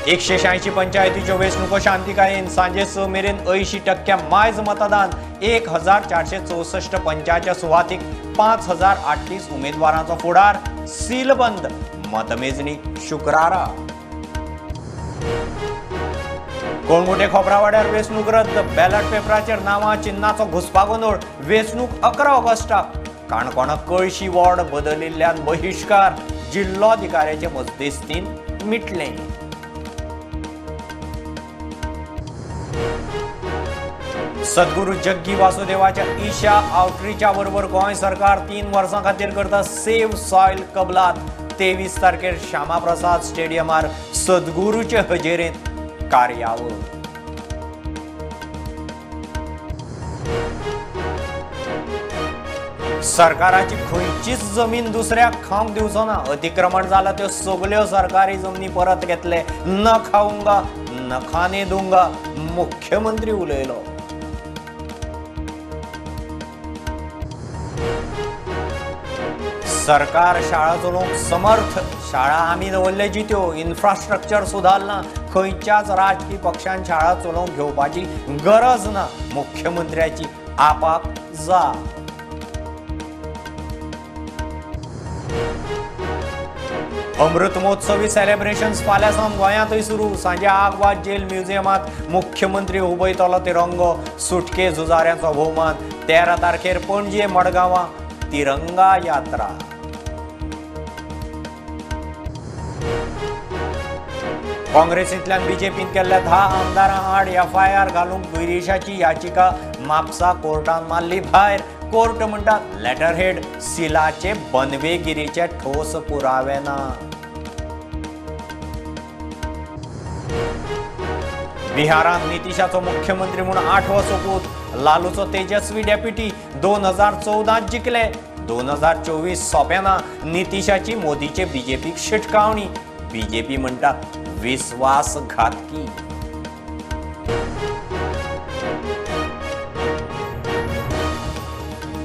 186 पंचायतीच्यो वेंचणुको शांतिकायेन सांजे 6 मेरेन 80% मायज मतदान 1464 पंचायतच्या सुवातीक 5038 उमेदवारांचो फुडार सीलबंद मतमेजणी शुक्रारा कोणगुटे खोबरावाड्यार वेंचणूक रद्द बॅलट पेपराचेर नांवां चिन्हाचो घुसपागोंदळ वेंचणूक 11 ऑगस्टाक काणकोणाक कळशी वॉर्ड बदलिल्ल्यान बहिष्कार जिल्लोधिकाऱ्याचे मजतेस्तीन मिटले सद्गुरू जग्गी वासुदेवाच्या ईशा आउटरीचा बरोबर गोंय सरकार 3 वर्सां खातीर करता सेव्ह सॉयल कबलात 23 तारखेर श्यामाप्रसाद स्टेडियमार सद्गुरूचे हजेरेंत कार्यावळ सरकाराची खंयचीच जमीन दुसऱ्याक खावंक दिवचो ना अतिक्रमण जाला त्यो सगल्यो सरकारी जमनी परत घेतले न खाऊंगा न खाने दूंगा मुख्यमंत्री उलयलो सरकार शाळा चलोवंक समर्थ शाळा आमी दवरले जित्यो इन्फ्रास्ट्रक्चर सुदारना खंयच्याच राजकीय पक्षान शाळा चलोवंक घेवपाची गरज ना मुख्यमंत्र्याची आपाप जा अमृत महोत्सवी सेलिब्रेशन्स फाल्यांसावन गोंयांतय सुरू सांजे आगवाद जेल म्युझियमात मुख्यमंत्री उबयतलो तिरंगो सुटके झुजाऱ्यांचो भोवमान 13 तारखेर पणजे मडगांवां तिरंगा यात्रा काँग्रेसींतल्यान बीजेपीन केल्ल्या 10 आमदारां आड FIR घालूंक गिरीशाची याचिका म्हापसा कोर्टान मारली भायर कोर्ट म्हणटा लेटर हेड सिलाचे बनवेगिरीचे ठोस पुरावे ना बिहारांत नितीशाचो मुख्यमंत्री म्हणून 8वो सोपूत लालूचो तेजस्वी डेप्युटी 2014 जिखले 2024 सोंपेना नितीशाची मोदीचे बीजेपीक शिटकावणी बीजेपी म्हणटा विश्वासघातकी